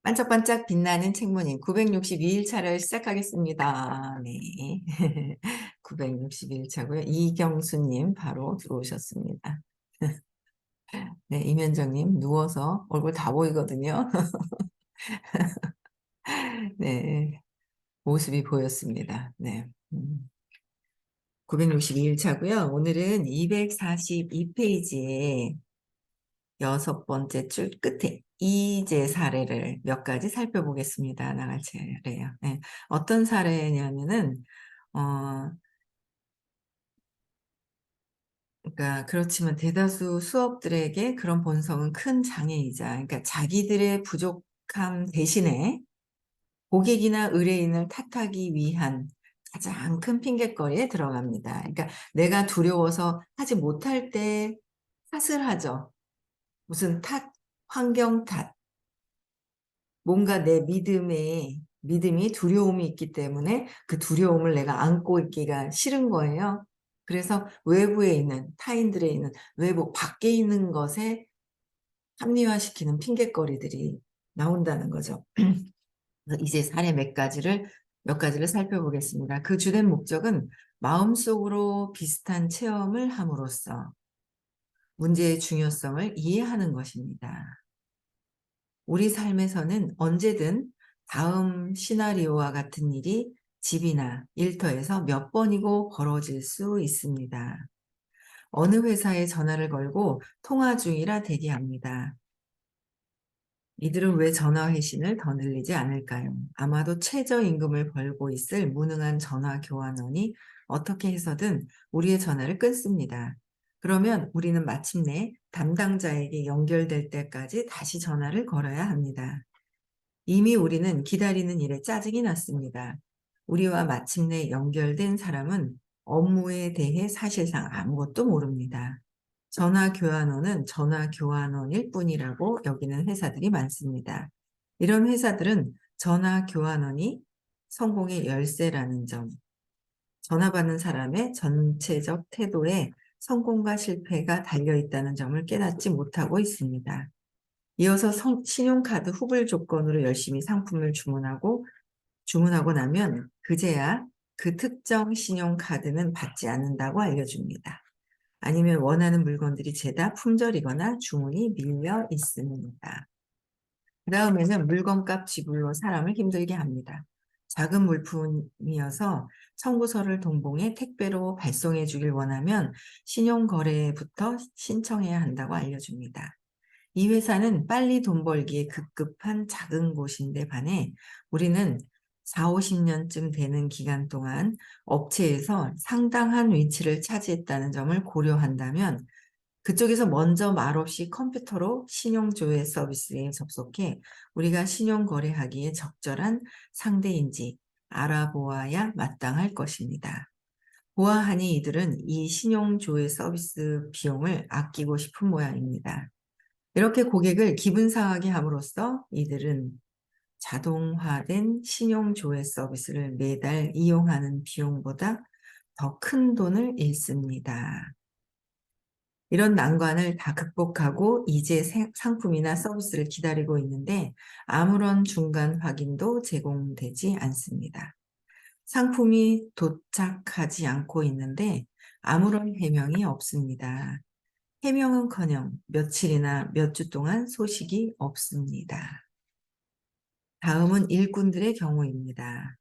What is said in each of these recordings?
반짝반짝 빛나는 책무님 962일 차를 시작하겠습니다. 네. 962일 차고요. 이경수님 바로 들어오셨습니다. 네, 이면정님 누워서 얼굴 다 보이거든요. 네, 모습이 보였습니다. 네. 962일 차고요. 오늘은 242페이지에 여섯 번째 줄 끝에 이제 사례를 몇 가지 살펴보겠습니다. 나갈 차례예요. 네. 어떤 사례냐면은 어 그러니까 그렇지만 대다수 수업들에게 그런 본성은 큰 장애이자 그러니까 자기들의 부족함 대신에 고객이나 의뢰인을 탓하기 위한 가장 큰 핑곗거리에 들어갑니다. 그러니까 내가 두려워서 하지 못할 때 탓을 하죠. 무슨 탓, 환경 탓, 뭔가 내 믿음이 두려움이 있기 때문에 그 두려움을 내가 안고 있기가 싫은 거예요. 그래서 외부에 있는 타인들에 있는 외부 밖에 있는 것에 합리화시키는 핑곗거리들이 나온다는 거죠. 그래서 이제 사례 몇 가지를 살펴보겠습니다. 그 주된 목적은 마음속으로 비슷한 체험을 함으로써 문제의 중요성을 이해하는 것입니다. 우리 삶에서는 언제든 다음 시나리오와 같은 일이 집이나 일터에서 몇 번이고 벌어질 수 있습니다. 어느 회사에 전화를 걸고 통화 중이라 대기합니다. 이들은 왜 전화 회신을 더 늘리지 않을까요? 아마도 최저임금을 벌고 있을 무능한 전화 교환원이 어떻게 해서든 우리의 전화를 끊습니다. 그러면 우리는 마침내 담당자에게 연결될 때까지 다시 전화를 걸어야 합니다. 이미 우리는 기다리는 일에 짜증이 났습니다. 우리와 마침내 연결된 사람은 업무에 대해 사실상 아무것도 모릅니다. 전화 교환원은 전화 교환원일 뿐이라고 여기는 회사들이 많습니다. 이런 회사들은 전화 교환원이 성공의 열쇠라는 점, 전화 받는 사람의 전체적 태도에 성공과 실패가 달려있다는 점을 깨닫지 못하고 있습니다. 이어서 신용카드 후불 조건으로 열심히 상품을 주문하고 나면 그제야 그 특정 신용카드는 받지 않는다고 알려줍니다. 아니면 원하는 물건들이 죄다 품절이거나 주문이 밀려 있습니다. 그 다음에는 물건값 지불로 사람을 힘들게 합니다. 작은 물품이어서 청구서를 동봉해 택배로 발송해 주길 원하면 신용거래부터 신청해야 한다고 알려줍니다. 이 회사는 빨리 돈 벌기에 급급한 작은 곳인데 반해 우리는 4, 50년쯤 되는 기간 동안 업체에서 상당한 위치를 차지했다는 점을 고려한다면 그쪽에서 먼저 말없이 컴퓨터로 신용조회 서비스에 접속해 우리가 신용거래하기에 적절한 상대인지 알아보아야 마땅할 것입니다. 보아하니 이들은 이 신용조회 서비스 비용을 아끼고 싶은 모양입니다. 이렇게 고객을 기분 상하게 함으로써 이들은 자동화된 신용조회 서비스를 매달 이용하는 비용보다 더 큰 돈을 잃습니다. 이런 난관을 다 극복하고 이제 상품이나 서비스를 기다리고 있는데 아무런 중간 확인도 제공되지 않습니다. 상품이 도착하지 않고 있는데 아무런 해명이 없습니다. 해명은커녕 며칠이나 몇 주 동안 소식이 없습니다. 다음은 일꾼들의 경우입니다.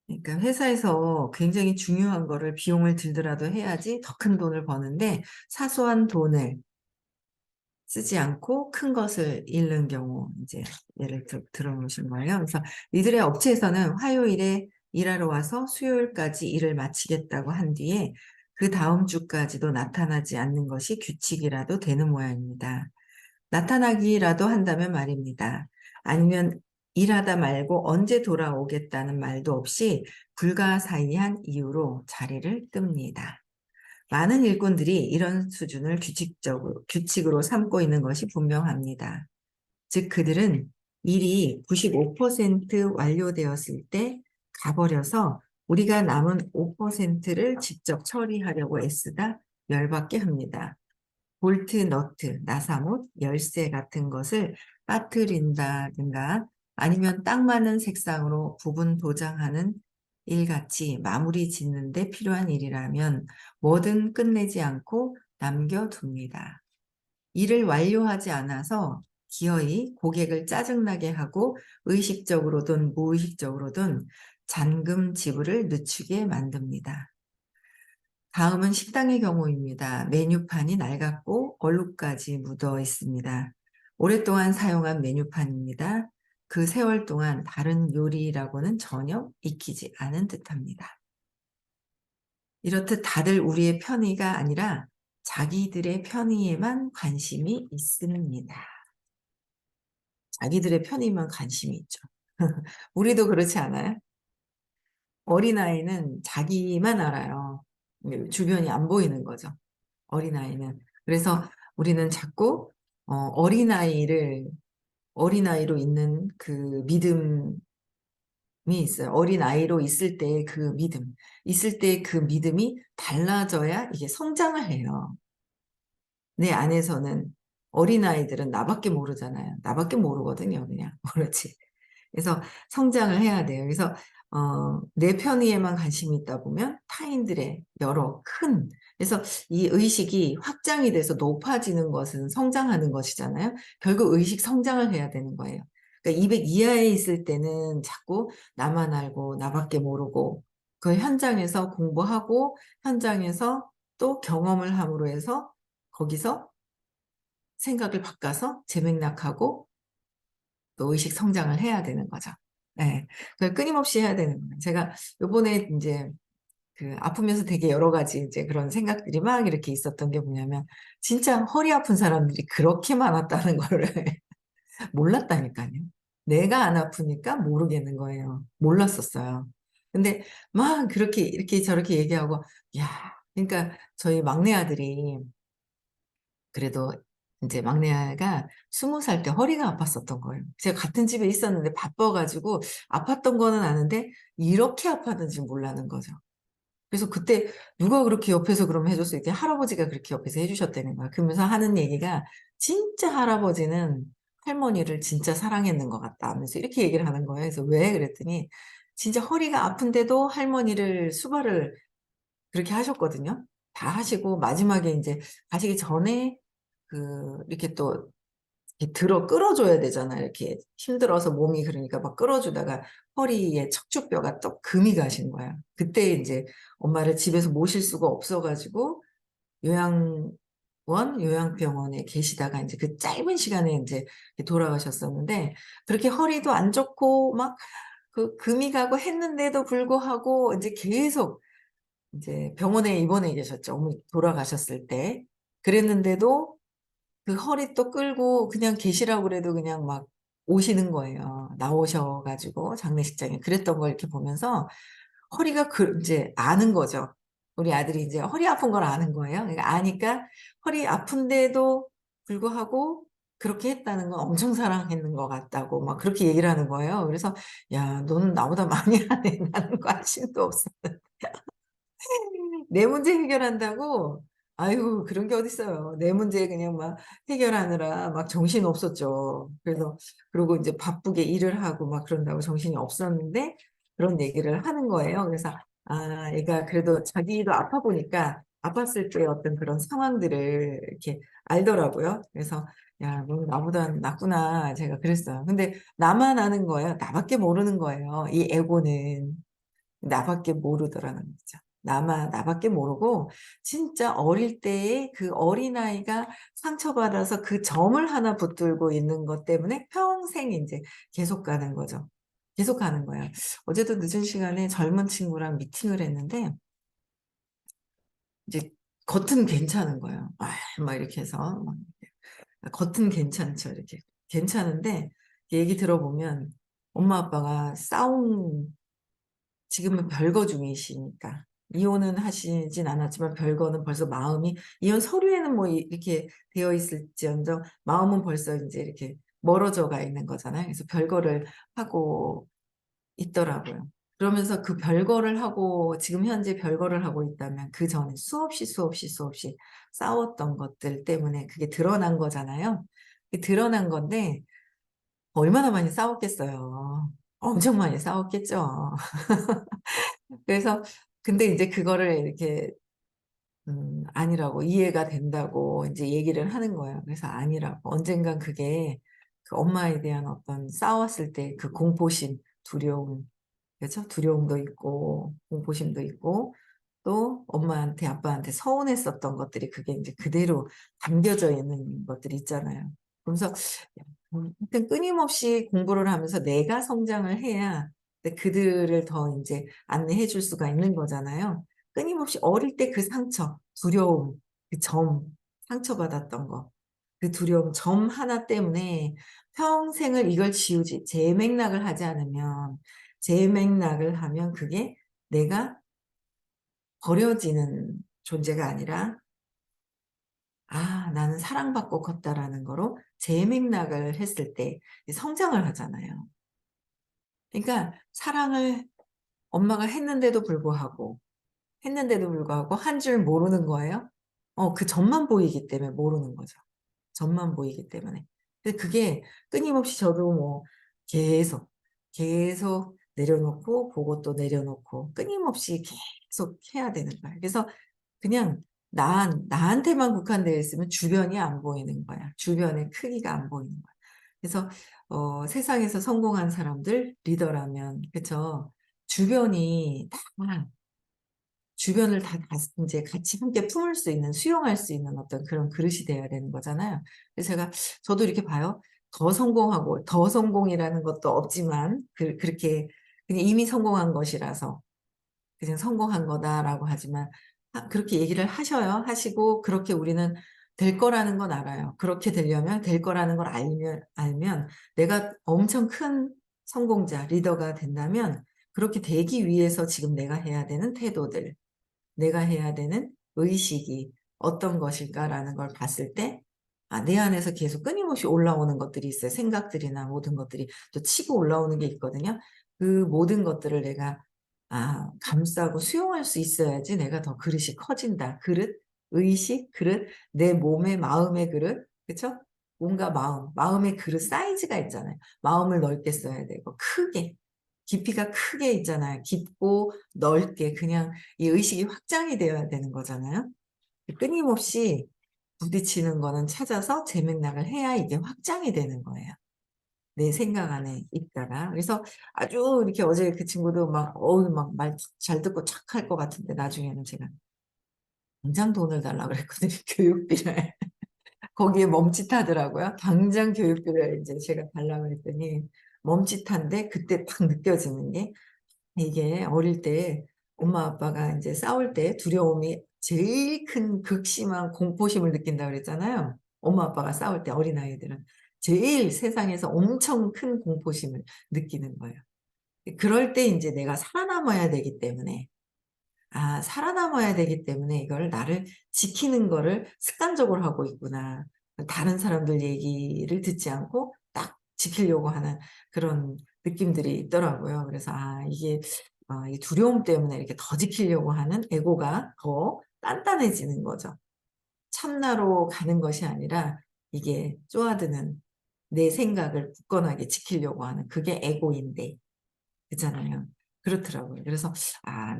그러니까 회사에서 굉장히 중요한 거를 비용을 들더라도 해야지 더 큰 돈을 버는데 사소한 돈을 쓰지 않고 큰 것을 잃는 경우 이제 예를 들어놓으신 거예요. 그래서 이들의 업체에서는 화요일에 일하러 와서 수요일까지 일을 마치겠다고 한 뒤에 그 다음 주까지도 나타나지 않는 것이 규칙이라도 되는 모양입니다. 나타나기라도 한다면 말입니다. 아니면 일하다 말고 언제 돌아오겠다는 말도 없이 불가사의한 이유로 자리를 뜹니다. 많은 일꾼들이 이런 수준을 규칙으로 삼고 있는 것이 분명합니다. 즉 그들은 일이 95% 완료되었을 때 가버려서 우리가 남은 5%를 직접 처리하려고 애쓰다 열받게 합니다. 볼트, 너트, 나사못, 열쇠 같은 것을 빠뜨린다든가 아니면 딱 맞는 색상으로 부분 도장하는 일같이 마무리 짓는 데 필요한 일이라면 뭐든 끝내지 않고 남겨둡니다. 일을 완료하지 않아서 기어이 고객을 짜증나게 하고 의식적으로든 무의식적으로든 잔금 지불을 늦추게 만듭니다. 다음은 식당의 경우입니다. 메뉴판이 낡았고 얼룩까지 묻어 있습니다. 오랫동안 사용한 메뉴판입니다. 그 세월 동안 다른 요리라고는 전혀 익히지 않은 듯합니다. 이렇듯 다들 우리의 편의가 아니라 자기들의 편의에만 관심이 있습니다. 자기들의 편의만 관심이 있죠. 우리도 그렇지 않아요? 어린아이는 자기만 알아요. 주변이 안 보이는 거죠. 어린아이는. 그래서 우리는 자꾸 어린아이로 있는 그 믿음이 있어요. 어린아이로 있을 때의 그 믿음. 있을 때의 그 믿음이 달라져야 이게 성장을 해요. 내 안에서는 어린아이들은 나밖에 모르잖아요. 나밖에 모르거든요. 그냥. 그렇지. 그래서 성장을 해야 돼요. 그래서 내 편의에만 관심이 있다 보면 타인들의 여러 큰 그래서 이 의식이 확장이 돼서 높아지는 것은 성장하는 것이잖아요. 결국 의식 성장을 해야 되는 거예요. 그러니까 200 이하에 있을 때는 자꾸 나만 알고 나밖에 모르고 그 현장에서 공부하고 현장에서 또 경험을 함으로 해서 거기서 생각을 바꿔서 재맥락하고 또 의식 성장을 해야 되는 거죠. 네. 그걸 끊임없이 해야 되는 거예요. 제가 요번에 이제 그 아프면서 되게 여러 가지 이제 그런 생각들이 막 이렇게 있었던 게 뭐냐면 진짜 허리 아픈 사람들이 그렇게 많았다는 거를 몰랐다니까요. 내가 안 아프니까 모르겠는 거예요. 몰랐었어요. 근데 막 그렇게 이렇게 저렇게 얘기하고 야, 그러니까 저희 막내 아들이 그래도 이제 막내가 20살 때 허리가 아팠었던 거예요. 제가 같은 집에 있었는데 바빠가지고 아팠던 거는 아는데 이렇게 아팠는지 몰라는 거죠. 그래서 그때 누가 그렇게 옆에서 그럼 해줬어요. 이렇게 할아버지가 그렇게 옆에서 해주셨다는 거야. 그러면서 하는 얘기가 진짜 할아버지는 할머니를 진짜 사랑했는 것 같다 하면서 이렇게 얘기를 하는 거예요. 그래서 왜 그랬더니 진짜 허리가 아픈데도 할머니를 수발을 그렇게 하셨거든요. 다 하시고 마지막에 이제 가시기 전에 이렇게 또 이렇게 들어 끌어줘야 되잖아요. 이렇게 힘들어서 몸이 그러니까 막 끌어주다가 허리에 척추뼈가 또 금이 가신 거야. 그때 이제 엄마를 집에서 모실 수가 없어가지고 요양병원에 계시다가 이제 그 짧은 시간에 이제 돌아가셨었는데 그렇게 허리도 안 좋고 막 그 금이 가고 했는데도 불구하고 이제 계속 이제 병원에 입원해 계셨죠. 어머니 돌아가셨을 때. 그랬는데도 그 허리 또 끌고 그냥 계시라고 그래도 그냥 막 오시는 거예요. 나오셔 가지고 장례식장에. 그랬던 걸 이렇게 보면서 허리가 이제 아는 거죠. 우리 아들이 이제 허리 아픈 걸 아는 거예요. 그러니까 아니까 허리 아픈데도 불구하고 그렇게 했다는 건 엄청 사랑했는 것 같다고 막 그렇게 얘기를 하는 거예요. 그래서 "야, 너는 나보다 많이 하네. 나는 관심도 없어." 내 문제 해결한다고? 아이고 그런 게 어딨어요. 내 문제 그냥 막 해결하느라 막 정신이 없었죠. 그래서 그러고 인제 바쁘게 일을 하고 막 그런다고 정신이 없었는데 그런 얘기를 하는 거예요. 그래서 아 얘가 그래도 자기도 아파 보니까 아팠을 때 어떤 그런 상황들을 이렇게 알더라고요. 그래서 '야 너 나보다 낫구나.' 제가 그랬어요. 근데 나만 아는 거예요. 나밖에 모르는 거예요, 이 에고는. 나밖에 모르더라는 거죠. 나밖에 모르고 진짜 어릴 때의 그 어린아이가 상처받아서 그 점을 하나 붙들고 있는 것 때문에 평생 인제 계속 가는 거죠. 계속 가는 거예요. 어제도 늦은 시간에 젊은 친구랑 미팅을 했는데 이제 겉은 괜찮은 거예요. 막 이렇게 해서 막 겉은 괜찮죠. 이렇게. 괜찮은데 얘기 들어보면 엄마 아빠가 싸운 지금은 별거 중이시니까. 이혼은 하시진 않았지만 별거는 벌써 마음이 이혼 서류에는 뭐 이렇게 되어 있을지언정 마음은 벌써 인제 이렇게 멀어져 가 있는 거잖아요. 그래서 별거를 하고 있더라고요. 그러면서 그 별거를 하고 지금 현재 별거를 하고 있다면 그전에 수없이 싸웠던 것들 때문에 그게 드러난 거잖아요. 그게 드러난 건데 얼마나 많이 싸웠겠어요. 엄청 많이 싸웠겠죠. 그래서 근데 인제 그거를 이렇게 아니라고 이해가 된다고 인제 얘기를 하는 거예요. 그래서 아니라고. 언젠간 그게 그 엄마에 대한 어떤 싸웠을 때 그 공포심, 두려움, 그죠? 두려움도 있고 공포심도 있고 또 엄마한테 아빠한테 서운했었던 것들이 그게 인제 그대로 담겨져 있는 것들이 있잖아요. 그러면서 하여튼 끊임없이 공부를 하면서 내가 성장을 해야 네 그들을 더 인제 안내해 줄 수가 있는 거잖아요. 끊임없이 어릴 때 그 상처, 두려움, 그 점, 상처받았던 거, 그 두려움 점 하나 때문에 평생을 이걸 지우지 재맥락을 하지 않으면 재맥락을 하면 그게 내가 버려지는 존재가 아니라 '아 나는 사랑받고 컸다.'라는 거로 재맥락을 했을 때 성장을 하잖아요. 그러니까 사랑을 엄마가 했는데도 불구하고 한 줄 모르는 거예요. 그 점만 보이기 때문에 모르는 거죠. 점만 보이기 때문에. 근데 그게 끊임없이 저도 뭐 계속, 계속 내려놓고 보고 또 내려놓고 끊임없이 계속 해야 되는 거야. 그래서 그냥 나한테만 국한되어 있으면 주변이 안 보이는 거야. 주변의 크기가 안 보이는 거야. 그래서 세상에서 성공한 사람들 리더라면 그쵸. 주변이 다 주변을 다 인제 같이 함께 품을 수 있는 수용할 수 있는 어떤 그런 그릇이 돼야 되는 거잖아요. 그래서 저도 이렇게 봐요. 더 성공하고 더 성공이라는 것도 없지만 그렇게 그냥 이미 성공한 것이라서 그냥 "성공한 거다."라고 하지만 그렇게 얘기를 하셔요. 하시고 그렇게 우리는 될 거라는 건 알아요. 그렇게 되려면 될 거라는 걸 알면 내가 엄청 큰 성공자, 리더가 된다면 그렇게 되기 위해서 지금 내가 해야 되는 태도들, 내가 해야 되는 의식이 어떤 것일까라는 걸 봤을 때 내 안에서 계속 끊임없이 올라오는 것들이 있어요. 생각들이나 모든 것들이 또 치고 올라오는 게 있거든요. 그 모든 것들을 내가 감싸고 수용할 수 있어야지 내가 더 그릇이 커진다. 그릇, 의식, 그릇, 내 몸의 마음의 그릇, 그쵸? 몸과 마음의 그릇 사이즈가 있잖아요. 마음을 넓게 써야 되고 크게, 깊이가 크게 있잖아요. 깊고 넓게 그냥 이 의식이 확장이 되어야 되는 거잖아요. 끊임없이 부딪히는 거는 찾아서 재맥락을 해야 이게 확장이 되는 거예요. 내 생각 안에 있다가. 그래서 아주 이렇게 어제 그 친구도 막 어우 막 말 잘 듣고 착할 것 같은데 나중에는 제가 당장 돈을 달라 그랬거든요, 교육비를. 거기에 멈칫하더라고요. 당장 교육비를 인제 제가 달라 그랬더니 멈칫한데 그때 딱 느껴지는 게 이게 어릴 때 엄마 아빠가 인제 싸울 때 두려움이 제일 큰 극심한 공포심을 느낀다 그랬잖아요. 엄마 아빠가 싸울 때 어린아이들은 제일 세상에서 엄청 큰 공포심을 느끼는 거예요. 그럴 때 인제 내가 살아남아야 되기 때문에 살아남아야 되기 때문에 이걸 나를 지키는 거를 습관적으로 하고 있구나. 다른 사람들 얘기를 듣지 않고 딱 지키려고 하는 그런 느낌들이 있더라고요. 그래서 이게 이 두려움 때문에 이렇게 더 지키려고 하는 에고가 더 단단해지는 거죠. 참나로 가는 것이 아니라 이게 쪼아드는 내 생각을 굳건하게 지키려고 하는 그게 에고인데 그잖아요. 그렇더라고요. 그래서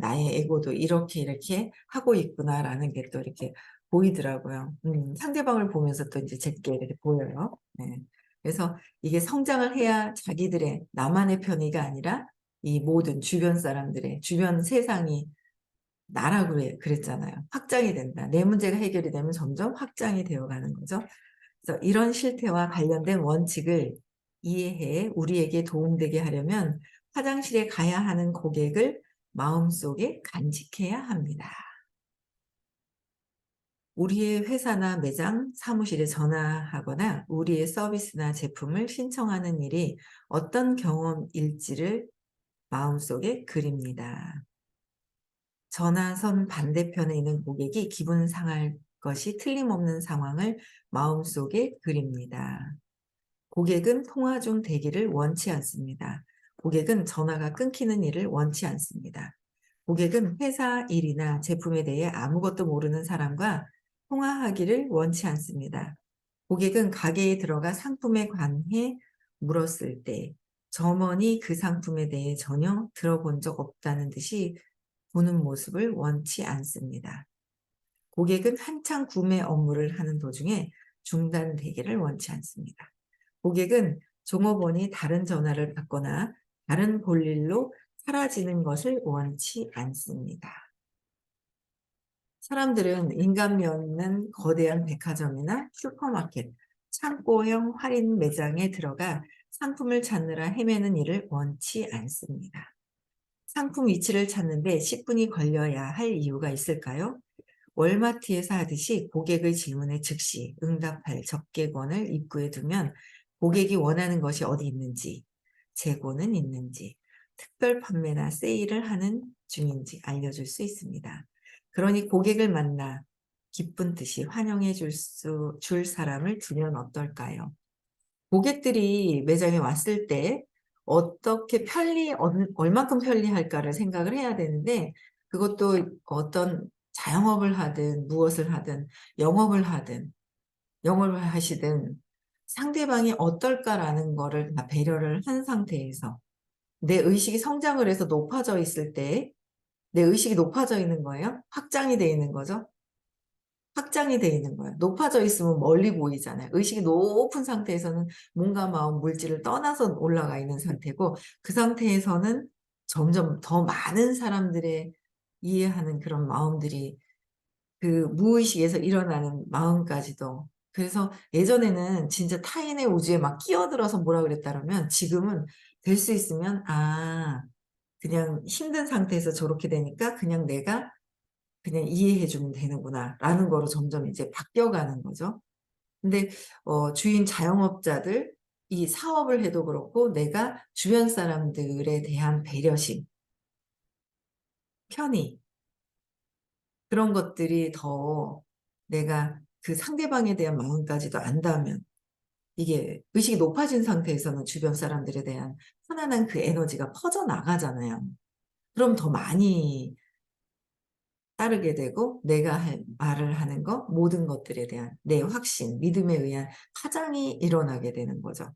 '나의 에고도 이렇게 하고 있구나.'라는 게 또 이렇게 보이더라고요. 상대방을 보면서 또 인제 제게 이렇게 보여요. 네. 그래서 이게 성장을 해야 자기들의 나만의 편의가 아니라 이 모든 주변 사람들의 주변 세상이 나라고 그랬잖아요. 확장이 된다. 내 문제가 해결이 되면 점점 확장이 되어 가는 거죠. 그래서 이런 실태와 관련된 원칙을 이해해 우리에게 도움되게 하려면 화장실에 가야 하는 고객을 마음속에 간직해야 합니다. 우리의 회사나 매장, 사무실에 전화하거나 우리의 서비스나 제품을 신청하는 일이 어떤 경험일지를 마음속에 그립니다. 전화선 반대편에 있는 고객이 기분 상할 것이 틀림없는 상황을 마음속에 그립니다. 고객은 통화 중 대기를 원치 않습니다. 고객은 전화가 끊기는 일을 원치 않습니다. 고객은 회사 일이나 제품에 대해 아무것도 모르는 사람과 통화하기를 원치 않습니다. 고객은 가게에 들어가 상품에 관해 물었을 때 점원이 그 상품에 대해 전혀 들어본 적 없다는 듯이 보는 모습을 원치 않습니다. 고객은 한창 구매 업무를 하는 도중에 중단되기를 원치 않습니다. 고객은 종업원이 다른 전화를 받거나 다른 볼일로 사라지는 것을 원치 않습니다. 사람들은 인간미 없는 거대한 백화점이나 슈퍼마켓, 창고형 할인 매장에 들어가 상품을 찾느라 헤매는 일을 원치 않습니다. 상품 위치를 찾는데 10분이 걸려야 할 이유가 있을까요? 월마트에서 하듯이 고객의 질문에 즉시 응답할 접객권을 입구에 두면 고객이 원하는 것이 어디 있는지, 재고는 있는지, 특별 판매나 세일을 하는 중인지 알려줄 수 있습니다. 그러니 고객을 만나 기쁜 듯이 환영해 줄 사람을 두면 어떨까요? 고객들이 매장에 왔을 때 어떻게 얼만큼 편리할까를 생각을 해야 되는데, 그것도 어떤 자영업을 하든 무엇을 하든 영업을 하시든 상대방이 어떨까라는 거를 다 배려를 한 상태에서 내 의식이 성장을 해서 높아져 있을 때, 내 의식이 높아져 있는 거예요. 확장이 돼 있는 거죠. 확장이 돼 있는 거예요. 높아져 있으면 멀리 보이잖아요. 의식이 높은 상태에서는 몸과 마음, 물질을 떠나서 올라가 있는 상태고, 그 상태에서는 점점 더 많은 사람들의 이해하는 그런 마음들이, 그 무의식에서 일어나는 마음까지도. 그래서 예전에는 진짜 타인의 우주에 막 끼어들어서 뭐라 그랬다면, 지금은 될 수 있으면 그냥 힘든 상태에서 저렇게 되니까 그냥 내가 그냥 이해해 주면 되는구나라는 거로 점점 이제 바뀌어가는 거죠. 근데 주인 자영업자들, 이 사업을 해도 그렇고 내가 주변 사람들에 대한 배려심, 편의, 그런 것들이 더, 내가 그 상대방에 대한 마음까지도 안다면, 이게 의식이 높아진 상태에서는 주변 사람들에 대한 편안한 그 에너지가 퍼져나가잖아요. 그럼 더 많이 따르게 되고, 내가 말을 하는 것, 모든 것들에 대한 내 확신, 믿음에 의한 파장이 일어나게 되는 거죠.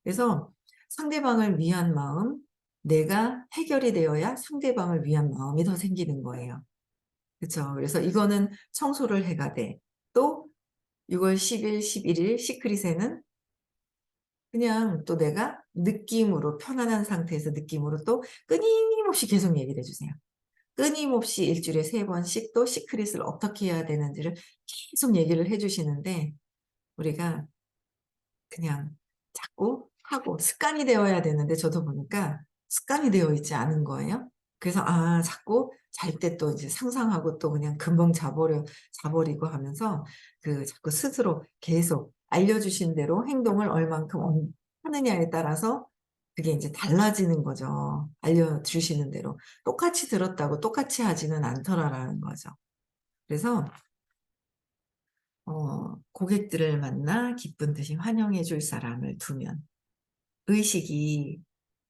그래서 상대방을 위한 마음, 내가 해결이 되어야 상대방을 위한 마음이 더 생기는 거예요. 그렇죠. 그래서 이거는 청소를 해가 돼. 또 6월 10일, 11일 시크릿에는 그냥 또 내가 느낌으로, 편안한 상태에서 느낌으로 또 끊임없이 계속 얘기를 해주세요. 끊임없이 일주일에 3번씩 또 시크릿을 어떻게 해야 되는지를 계속 얘기를 해주시는데, 우리가 그냥 자꾸 하고 습관이 되어야 되는데, 저도 보니까 습관이 되어 있지 않은 거예요. 그래서 자꾸 잘 때 또 이제 상상하고 또 그냥 금방 자버리고 하면서, 그 자꾸 스스로 계속 알려주신 대로 행동을 얼만큼 하느냐에 따라서 그게 이제 달라지는 거죠. 알려주시는 대로. 똑같이 들었다고 똑같이 하지는 않더라라는 거죠. 그래서 고객들을 만나 기쁜 듯이 환영해 줄 사람을 두면 의식이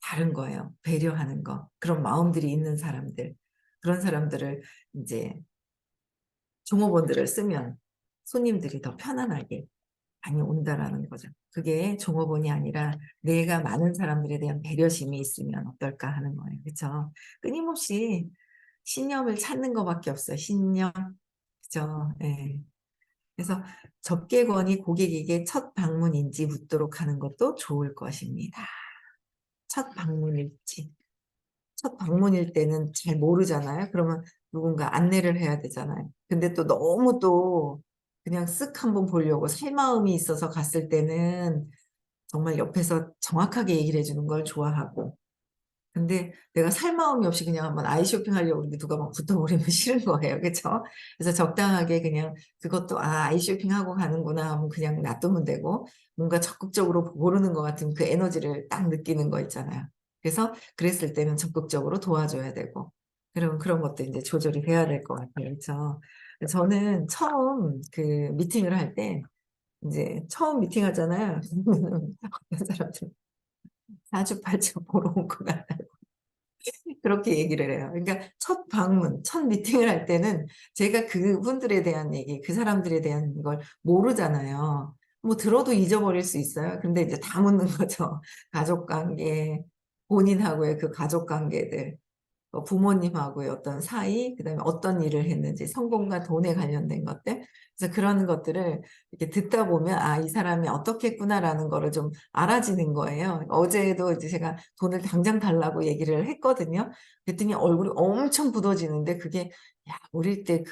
다른 거예요. 배려하는 거. 그런 마음들이 있는 사람들. 그런 사람들을 이제 종업원들을 쓰면 손님들이 더 편안하게 많이 온다라는 거죠. 그게 종업원이 아니라 내가 많은 사람들에 대한 배려심이 있으면 어떨까 하는 거예요. 그렇죠? 끊임없이 신념을 찾는 것밖에 없어요. 신념. 그죠? 예. 그래서 접객원이 고객에게 첫 방문인지 묻도록 하는 것도 좋을 것입니다. 첫 방문일지. 첫 방문일 때는 잘 모르잖아요. 그러면 누군가 안내를 해야 되잖아요. 근데 또 너무 또 그냥 쓱 한번 보려고 살 마음이 있어서 갔을 때는 정말 옆에서 정확하게 얘기를 해주는 걸 좋아하고, 근데 내가 살 마음이 없이 그냥 한번 아이 쇼핑하려고 그러는데 누가 막 붙어버리면 싫은 거예요. 그쵸? 그래서 적당하게 그냥 그것도 아이 쇼핑하고 가는구나 하면 그냥 놔두면 되고, 뭔가 적극적으로 모르는 것 같은 그 에너지를 딱 느끼는 거 있잖아요. 그래서 그랬을 때는 적극적으로 도와줘야 되고, 그런 것도 이제 조절이 돼야 될 것 같아요. 그쵸? 저는 처음 그 미팅을 할 때, 이제 처음 미팅하잖아요. 어떤 사람들 사주팔자 보러 온 것 같다. 그렇게 얘기를 해요. 그러니까 첫 방문, 첫 미팅을 할 때는 제가 그분들에 대한 얘기, 그 사람들에 대한 걸 모르잖아요. 뭐 들어도 잊어버릴 수 있어요. 근데 이제 다 묻는 거죠. 가족 관계, 본인하고의 그 가족 관계들, 부모님하고의 어떤 사이, 그다음에 어떤 일을 했는지, 성공과 돈에 관련된 것들. 그래서 그런 것들을 이렇게 듣다 보면, 아, 이 사람이 어떻게 했구나라는 거를 좀 알아지는 거예요. 어제도 이제 제가 돈을 당장 달라고 얘기를 했거든요. 그랬더니 얼굴이 엄청 굳어지는데 그게, 야, 어릴 때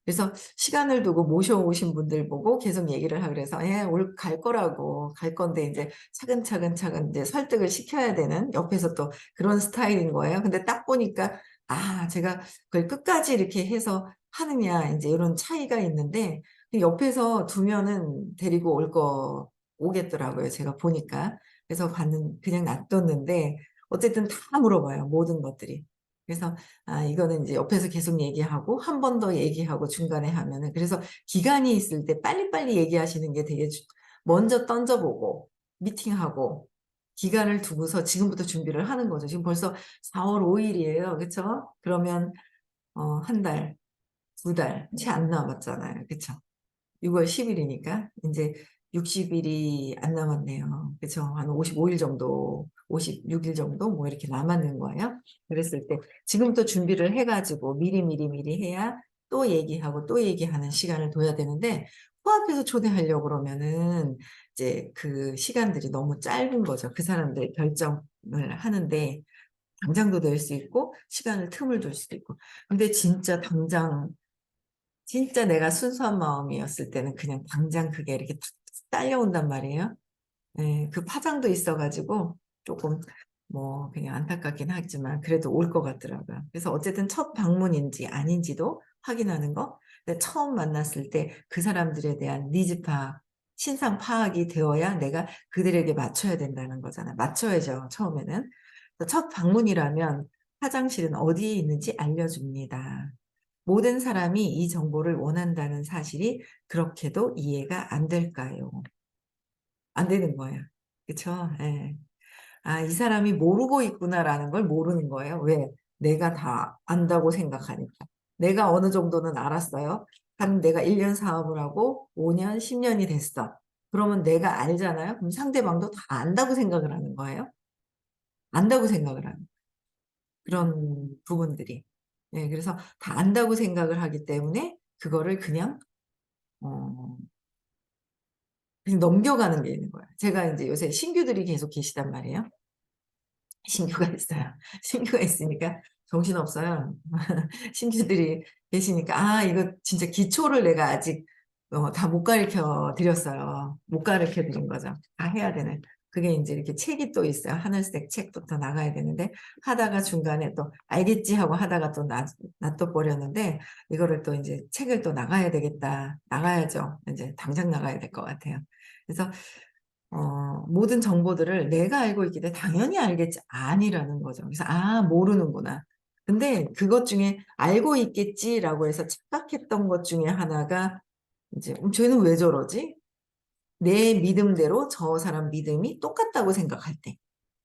그래서 시간을 두고 모셔오신 분들 보고 계속 얘기를 하고 그래서, 예, 갈 거라고, 갈 건데 이제 차근차근 이제 설득을 시켜야 되는 옆에서 또 그런 스타일인 거예요. 근데 딱 보니까, 아, 제가 그걸 끝까지 이렇게 해서 하느냐, 이제 이런 차이가 있는데, 옆에서 두면은 데리고 오겠더라고요. 제가 보니까. 그래서 그냥 놔뒀는데, 어쨌든 다 물어봐요. 모든 것들이. 그래서, 아, 이거는 이제 옆에서 계속 얘기하고, 한 번 더 얘기하고 중간에 하면은, 그래서 기간이 있을 때 빨리빨리 얘기하시는 게 되게 먼저 던져보고, 미팅하고, 기간을 두고서 지금부터 준비를 하는 거죠. 지금 벌써 4월 5일이에요. 그쵸? 그러면, 한 달, 두 달, 채 안 남았잖아요. 그쵸? 6월 10일이니까 이제 60일이 안 남았네요. 그쵸? 한 55일 정도, 56일 정도 뭐 이렇게 남았는 거예요. 그랬을 때 지금부터 준비를 해가지고 미리 해야 또 얘기하고 또 얘기하는 시간을 둬야 되는데 코앞에서 초대하려고 그러면은 이제 그 시간들이 너무 짧은 거죠. 그 사람들 결정을 하는데 당장도 낼 수 있고 시간을 틈을 둘 수도 있고. 근데 진짜 내가 순수한 마음이었을 때는 그냥 당장 그게 이렇게 탁 딸려온단 말이에요. 예, 그 파장도 있어가지고 조금 뭐 그냥 안타깝긴 하지만 그래도 올 것 같더라고요. 그래서 어쨌든 첫 방문인지 아닌지도 확인하는 거. 근데 처음 만났을 때 그 사람들에 대한 니즈 파악, 신상 파악이 되어야 내가 그들에게 맞춰야 된다는 거잖아요. 맞춰야죠, 처음에는. 그래서 첫 방문이라면 화장실은 어디에 있는지 알려줍니다. 모든 사람이 이 정보를 원한다는 사실이 그렇게도 이해가 안 될까요? 안 되는 거예요. 그쵸? 예. 아, 이 사람이 모르고 있구나라는 걸 모르는 거예요. 왜? 내가 다 안다고 생각하니까. 내가 어느 정도는 알았어요. 내가 1년 사업을 하고 5년, 10년이 됐어. 그러면 내가 알잖아요. 그럼 상대방도 다 안다고 생각을 하는 거예요. 안다고 생각을 하는 그런 부분들이. 예, 그래서 다 안다고 생각을 하기 때문에 그거를 어, 그냥 넘겨가는 게 있는 거예요. 제가 이제 요새 신규들이 계속 계시단 말이에요. 신규가 있어요. 신규가 있으니까 정신없어요. 신규들이 계시니까, 아, 이거 진짜 기초를 내가 아직 다 못 가르쳐 드렸어요. 못 가르쳐 드린 거죠. 다 해야 되는. 그게 이제 이렇게 책이 또 있어요. 하늘색 책부터 나가야 되는데, 하다가 중간에 또, 알겠지 하고 하다가 또 놔둬 버렸는데, 이거를 또 이제 책을 또 나가야 되겠다. 나가야죠. 이제 당장 나가야 될 것 같아요. 그래서 모든 정보들을 내가 알고 있기 때문에 당연히 알겠지. 아니라는 거죠. 그래서, 아, 모르는구나. 근데 그것 중에 알고 있겠지라고 해서 착각했던 것 중에 하나가 이제, 쟤는 왜 저러지? 내 믿음대로 저 사람 믿음이 똑같다고 생각할 때.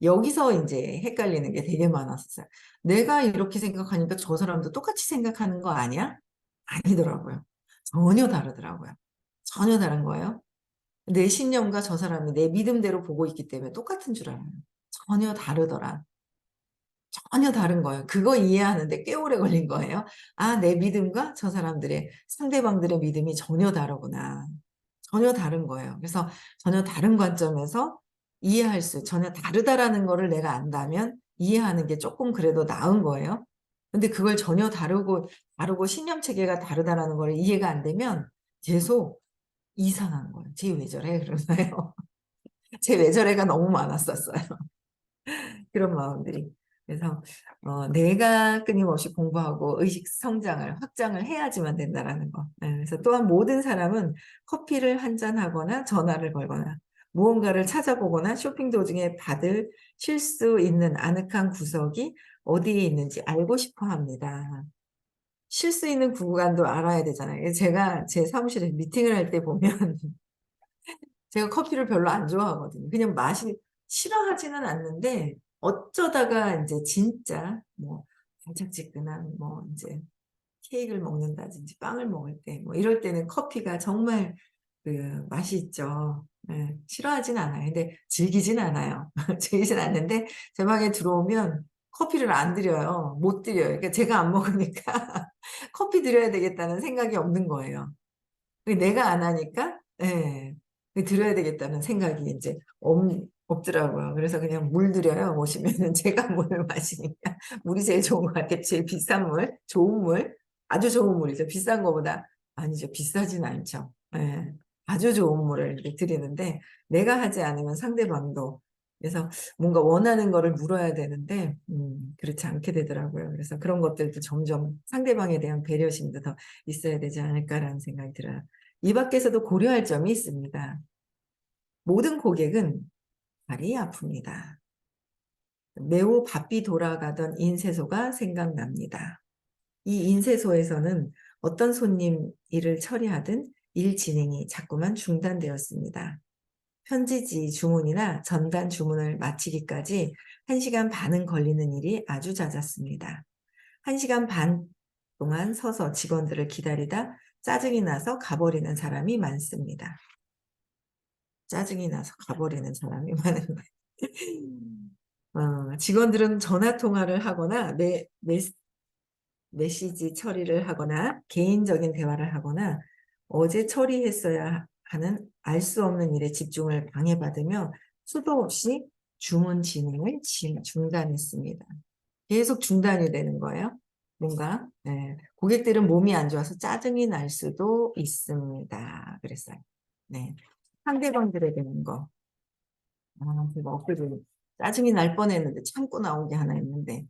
여기서 이제 헷갈리는 게 되게 많았어요. 내가 이렇게 생각하니까 저 사람도 똑같이 생각하는 거 아니야? 아니더라고요. 전혀 다르더라고요. 전혀 다른 거예요. 내 신념과 저 사람이 내 믿음대로 보고 있기 때문에 똑같은 줄 알아요. 전혀 다르더라. 전혀 다른 거예요. 그거 이해하는데 꽤 오래 걸린 거예요. 아, 내 믿음과 저 사람들의, 상대방들의 믿음이 전혀 다르구나. 전혀 다른 거예요. 그래서 전혀 다른 관점에서 전혀 다르다라는 거를 내가 안다면 이해하는 게 조금 그래도 나은 거예요. 근데 그걸 전혀 다르고 신념 체계가 다르다라는 걸 이해가 안 되면 계속 이상한 거예요. 쟤 왜 저래? 그러나요? 제 외절애가 너무 많았었어요. 그런 마음들이. 그래서 내가 끊임없이 공부하고 의식 성장을 확장을 해야지만 된다라는 거. 네, 그래서 또한 모든 사람은 커피를 한 잔 하거나 전화를 걸거나 무언가를 찾아보거나 쇼핑 도중에 쉴 수 있는 아늑한 구석이 어디에 있는지 알고 싶어 합니다. 쉴 수 있는 구간도 알아야 되잖아요. 제가 제 사무실에 미팅을 할 때 보면 제가 커피를 별로 안 좋아하거든요. 그냥 싫어하지는 않는데 어쩌다가 이제 진짜 뭐 달짝지근한 뭐 이제 케이크를 먹는다든지 빵을 먹을 때 뭐 이럴 때는 커피가 정말 그 맛이 있죠. 예. 싫어하진 않아요. 근데 즐기진 않아요. 즐기진 않는데 제 방에 들어오면 커피를 안 드려요. 못 드려요. 그러니까 제가 안 먹으니까 커피 드려야 되겠다는 생각이 없는 거예요. 내가 안 하니까 예. 드려야 되겠다는 생각이 인제 없더라고요. 그래서 그냥 물 드려요. 오시면은 제가 물을 마시니까. 물이 제일 좋은 것 같아요. 제일 비싼 물, 좋은 물, 아주 좋은 물이죠. 비싼 거보다 아니죠. 비싸진 않죠. 예. 아주 좋은 물을 이렇게 드리는데 내가 하지 않으면 상대방도 그래서 뭔가 원하는 거를 물어야 되는데 그렇지 않게 되더라고요. 그래서 그런 것들도 점점 상대방에 대한 배려심도 더 있어야 되지 않을까라는 생각이 들어요. 이 밖에서도 고려할 점이 있습니다. 모든 고객은 발이 아픕니다. 매우 바삐 돌아가던 인쇄소가 생각납니다. 이 인쇄소에서는 어떤 손님 일을 처리하든 일 진행이 자꾸만 중단되었습니다. 편지지 주문이나 전단 주문을 마치기까지 1시간 반은 걸리는 일이 아주 잦았습니다. 1시간 반 동안 서서 직원들을 기다리다 짜증이 나서 가버리는 사람이 많습니다. 짜증이 나서 가버리는 사람이 많은 거예요. 직원들은 전화 통화를 하거나 메시지 처리를 하거나 개인적인 대화를 하거나 어제 처리했어야 하는 알 수 없는 일에 집중을 방해받으며 수도 없이 주문 진행을 중단했습니다. 계속 중단이 되는 거예요. 뭔가 고객들은 몸이 안 좋아서 짜증이 날 수도 있습니다. 그랬어요. 네. 상대방들에 대한 거. 제가 엊그제 짜증이 날 뻔했는데 참고 나온 게 하나 있는데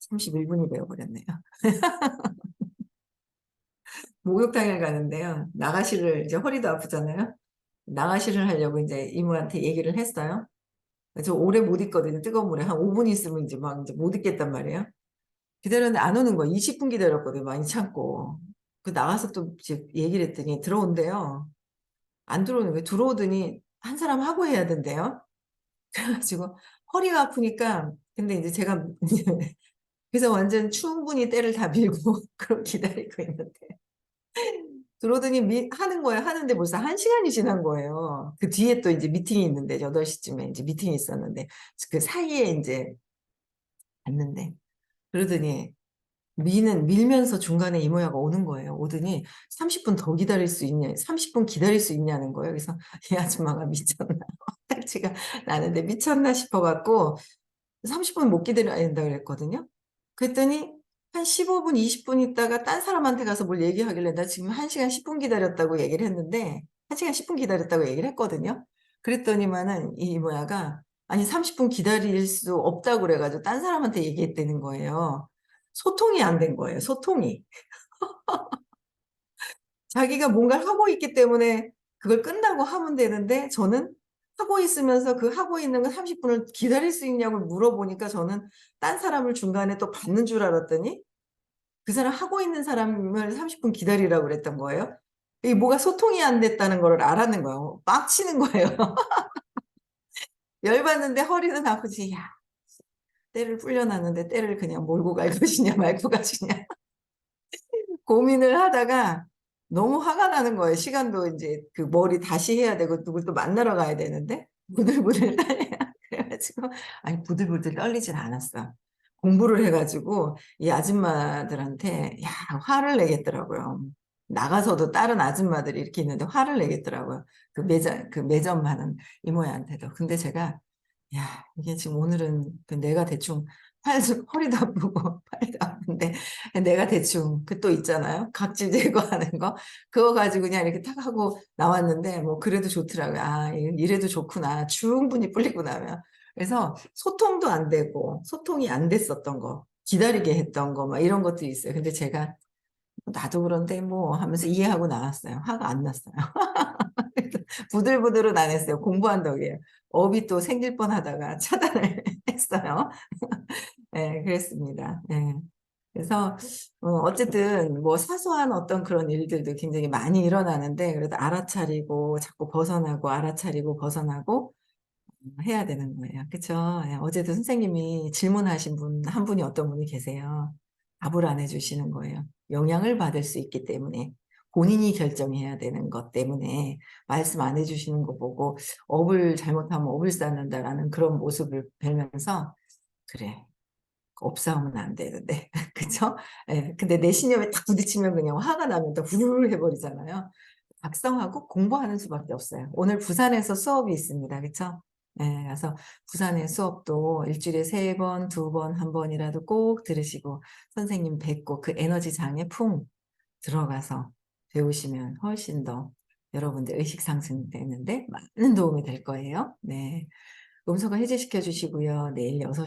31분이 되어버렸네요. 목욕탕을 가는데요. 나가시를 이제 허리도 아프잖아요. 나가시를 하려고 이제 이모한테 얘기를 했어요. 저 오래 못 있거든요. 뜨거운 물에 한 5분 있으면 이제 막 이제 못 있겠단 말이에요. 기다렸는데 안 오는 거예요. 20분 기다렸거든요. 많이 참고. 그 나가서 또 이제 얘기를 했더니 들어온대요. 안 들어오는 거예요. 들어오더니 한 사람 하고 해야 된대요. 그래가지고 허리가 아프니까 근데 이제 제가 그래서 완전 충분히 때를 다 밀고 그럼 기다리고 있는데 들어오더니 하는 거예요. 하는데 벌써 1시간이 지난 거예요. 그 뒤에 또 이제 미팅이 있는데 8시쯤에 이제 미팅이 있었는데 그 사이에 이제 갔는데 그러더니 밀면서 중간에 이모야가 오는 거예요. 오더니 30분 더 기다릴 수 있냐, 30분 기다릴 수 있냐는 거예요. 그래서 이 아줌마가 미쳤나. 딱지가 나는데 미쳤나 싶어갖고 30분 못 기다려야 된다 그랬거든요. 그랬더니 한 15분, 20분 있다가 딴 사람한테 가서 뭘 얘기하길래 나 지금 1시간 10분 기다렸다고 얘기를 했는데 1시간 10분 기다렸다고 얘기를 했거든요. 그랬더니만은 이 이모야가 아니 30분 기다릴 수 없다고 그래가지고 딴 사람한테 얘기했다는 거예요. 소통이 안 된 거예요. 소통이. 자기가 뭔가를 하고 있기 때문에 그걸 끝나고 하면 되는데 저는 하고 있으면서 그 하고 있는 거 30분을 기다릴 수 있냐고 물어보니까 저는 딴 사람을 중간에 또 받는 줄 알았더니 그 사람 하고 있는 사람을 30분 기다리라고 그랬던 거예요. 이게 뭐가 소통이 안 됐다는 걸 알았는 거예요. 빡치는 거예요. 열받는데 허리는 아프지. 야, 때를 불려놨는데 때를 그냥 몰고 갈 것이냐 말고 가시냐. 고민을 하다가 너무 화가 나는 거예요. 시간도 이제 그 머리 다시 해야 되고 누굴 또 만나러 가야 되는데 부들부들 떨려요. 그래가지고 아니 부들부들 떨리진 않았어. 공부를 해가지고 이 아줌마들한테 야 화를 내겠더라고요. 나가서도 다른 아줌마들이 이렇게 있는데 화를 내겠더라고요. 그 매점 하는 이모야한테도. 근데 제가 야 이게 지금 오늘은 그 내가 대충 허리도 아프고 팔도 아픈데 내가 대충 그 또 있잖아요. 각질 제거하는 거. 그거 가지고 그냥 이렇게 탁 하고 나왔는데 뭐 그래도 좋더라고요. 아, 이래도 좋구나. 충분히 풀리구나. 그래서 소통도 안 되고 소통이 안 됐었던 거. 기다리게 했던 거 막 이런 것들이 있어요. 근데 제가 나도 그런데 뭐 하면서 이해하고 나왔어요. 화가 안 났어요. 부들부들은 안 했어요. 공부한 덕이에요. 업이 또 생길 뻔하다가 차단을 했어요. 네, 그랬습니다. 네. 그래서 어쨌든 뭐 사소한 어떤 그런 일들도 굉장히 많이 일어나는데 그래도 알아차리고 자꾸 벗어나고 알아차리고 벗어나고 해야 되는 거예요. 그쵸? 예, 어제도 선생님이 질문하신 분, 한 분이 어떤 분이 계세요. 답을 안 해주시는 거예요. 영향을 받을 수 있기 때문에. 본인이 결정해야 되는 것 때문에 말씀 안 해주시는 거 보고 업을 잘못하면 업을 쌓는다라는 그런 모습을 뵈면서 그래. 업싸움은 안 되는데. 그쵸? 예. 근데 내 신념에 딱 부딪히면 그냥 화가 나면 또 후루룩 해버리잖아요. 각성하고 공부하는 수밖에 없어요. 오늘 부산에서 수업이 있습니다. 그쵸? 예, 그래서 부산의 수업도 일주일에 3번, 2번, 1번이라도 꼭 들으시고 선생님 뵙고 그 에너지장에 풍 들어가서 배우시면 훨씬 더 여러분들 의식 상승되는데 많은 도움이 될 거예요. 네. 음소거 해제시켜 주시고요. 내일 6시